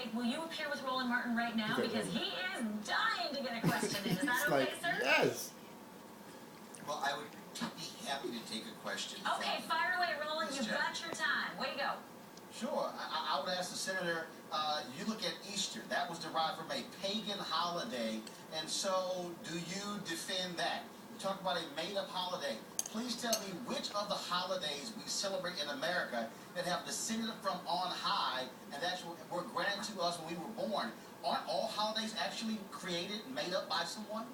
okay, will you appear with Roland Martin right now? Because he is dying to get a question in. Is that okay, sir? Yes. Well, I would be happy to take a question. Okay, fire away, Roland. You've got your time. Way to go. Sure. I would ask the senator, you look at Easter. That was derived from a pagan holiday. And so do you defend that? You talk about a made-up holiday. Please tell me which of the holidays we celebrate in America that have descended from on high and that were granted to us when we were born. Aren't all holidays actually created, made up by someone?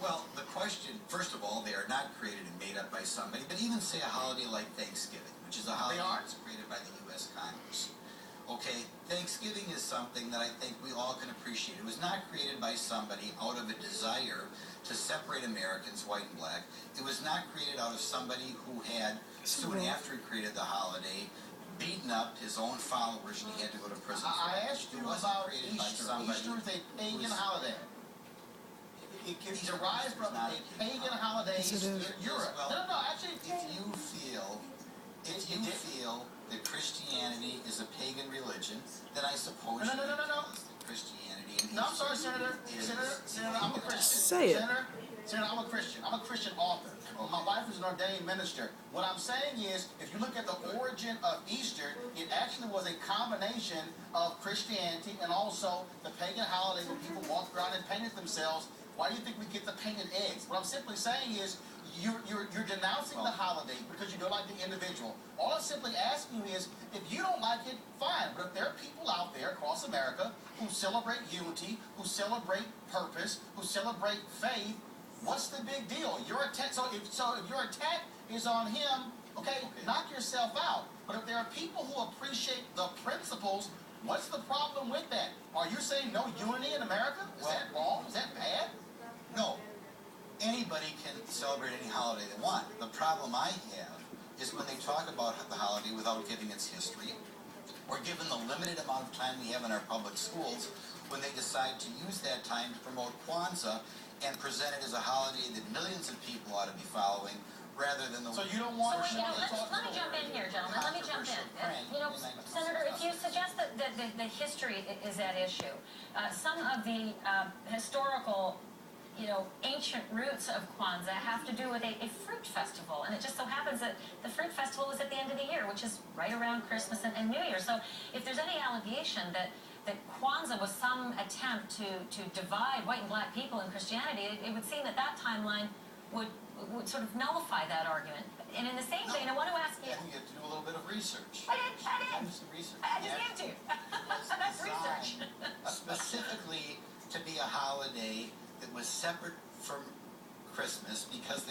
Well, the question, first of all, they are not created and made up by somebody, but even say a holiday like Thanksgiving, which is a holiday that's created by the U.S. Congress. Okay, Thanksgiving is something that I think we all can appreciate. It was not created by somebody out of a desire to separate Americans, white and black. It was not created out of somebody who had, soon after he created the holiday, beaten up his own followers and he had to go to prison. I asked you about Easter. Easter is a pagan holiday. It derives from a pagan holiday in Europe. No, actually, if you feel that Christianity is a pagan religion, then I suppose No. Christianity and No, I'm sorry, Senator. Senator, I'm a Christian. Say it. Senator, I'm a Christian. I'm a Christian author. My wife is an ordained minister. What I'm saying is, if you look at the origin of Easter, it actually was a combination of Christianity and also the pagan holiday when people walked around and painted themselves. Why do you think we get the painted eggs? What I'm simply saying is, you're denouncing the holiday because you don't like the individual. All I'm simply asking you is, if you don't like it, fine. But if there are people out there across America who celebrate unity, who celebrate purpose, who celebrate faith, what's the big deal? Your attack. So if your attack is on him, okay, knock yourself out. But if there are people who appreciate the principles, what's the problem with that? Are you saying no unity in America? Is that wrong? Is that bad? No. Anybody can celebrate any holiday they want. The problem I have is when they talk about the holiday without giving its history, or given the limited amount of time we have in our public schools, when they decide to use that time to promote Kwanzaa and present it as a holiday that millions of people ought to be following, rather than the... So you don't want let me jump in here, gentlemen. Let me jump in. Senator, if you suggest that the history is at issue, some of the historical, ancient roots of Kwanzaa have to do with a fruit festival, and it just so happens that the fruit festival was at the end of the year, which is right around Christmas and New Year. So if there's any allegation that Kwanzaa was some attempt to divide white and black people in Christianity, it would seem that timeline would sort of nullify that argument. And in the same vein, I want to ask you... You have to do a little bit of research. I did. I just have to. That's research. Specifically to be a holiday that was separate from Christmas because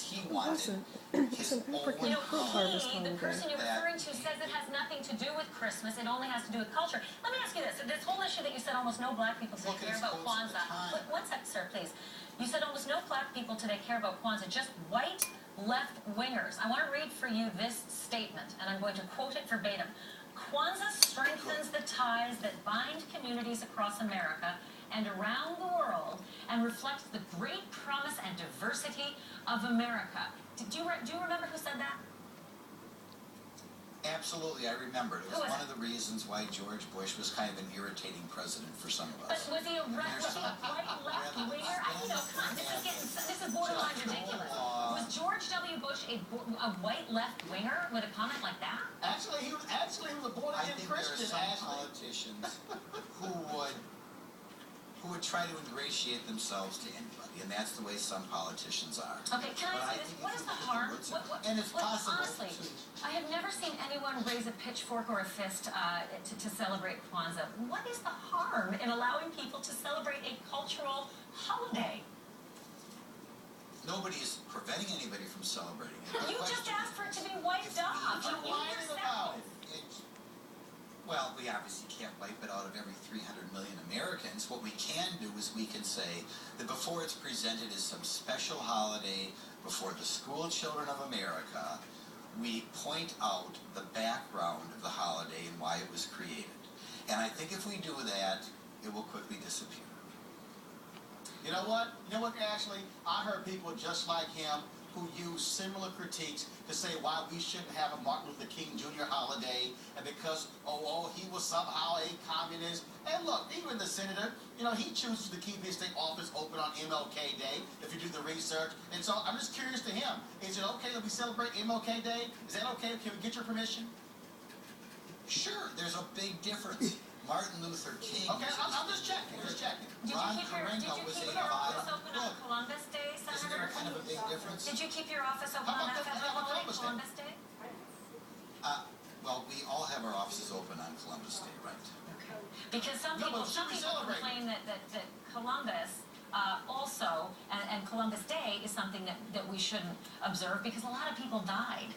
he wanted his own the person you're referring to says it has nothing to do with Christmas. It only has to do with culture. Let me ask you this. This whole issue that you said almost no black people today care about Kwanzaa. One sec, sir, please. You said almost no black people today care about Kwanzaa, just white left-wingers. I want to read for you this statement, and I'm going to quote it verbatim. Kwanzaa strengthens the ties that bind communities across America and around the world and reflects the great promise and diversity of America. Do you remember who said that? Absolutely, I remember. It was one of the reasons why George Bush was kind of an irritating president for some of us. But was he a white left-winger? Come on, this is borderline ridiculous. Was George W. Bush a white left-winger with a comment like that? Actually, he was a born-again Christian. There are some politicians who would try to ingratiate themselves to anybody, and that's the way some politicians are. Okay, can I say this? What is the harm? And it's possible. Honestly, I have never seen anyone raise a pitchfork or a fist to celebrate Kwanzaa. What is the harm in allowing people to celebrate a cultural holiday? Nobody is preventing anybody from celebrating it. You just asked for it to be wiped off. You yourself. Well, we obviously can't wipe it out of every 300 million Americans. What we can do is we can say that before it's presented as some special holiday before the school children of America, we point out the background of the holiday and why it was created. And I think if we do that, it will quickly disappear. You know what? Ashley? I heard people just like him who use similar critiques to say why we shouldn't have a Martin Luther King Jr. holiday, and because, he was somehow a communist. And look, even the senator, he chooses to keep his state office open on MLK Day, if you do the research. And so I'm just curious to him, is it okay that we celebrate MLK Day? Is that okay? Can we get your permission? Sure, there's a big difference. Martin Luther King. Okay, I'm just checking. Did you keep your office open on Columbus Day, Senator? Isn't there kind of a big difference? Did you keep your office open on that federal holiday, Columbus Day? Well, we all have our offices open on Columbus Day, right? Okay. Because some people complain that Columbus also, and Columbus Day is something that we shouldn't observe because a lot of people died.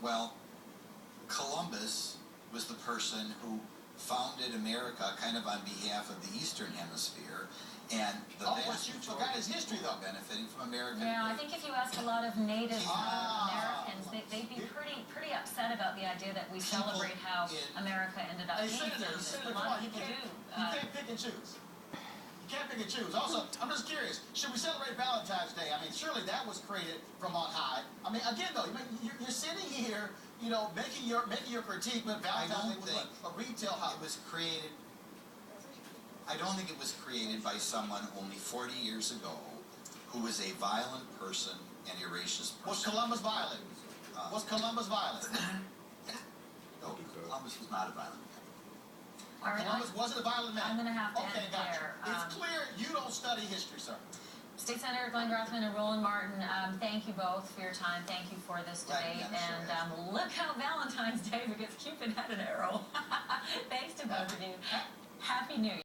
Well, Columbus was the person who founded America kind of on behalf of the Eastern Hemisphere, and the vast majority his history, though, benefiting from American. Yeah, I think if you ask a lot of Native Americans, they'd be pretty upset about the idea that we celebrate how America ended up being. Senator, A lot of people do. You can't pick and choose. You can't pick and choose. Also, I'm just curious, should we celebrate Valentine's Day? I mean, surely that was created from on high. I mean, again, though, you're sitting here, making your critique, but Valentine's Day was a retail holiday. It was created. I don't think it was created by someone only 40 years ago who was a violent person and a racist person. Was Columbus violent? Was Columbus violent? No, Columbus was not a violent man. All right, Columbus wasn't a violent man. I'm going to have to end gotcha. there. It's clear you don't study history, sir. State Senator Glenn Grothman and Roland Martin, thank you both for your time. Thank you for this debate. And look how Valentine's Day, because Cupid had an arrow. Thanks to both of you. Happy New Year.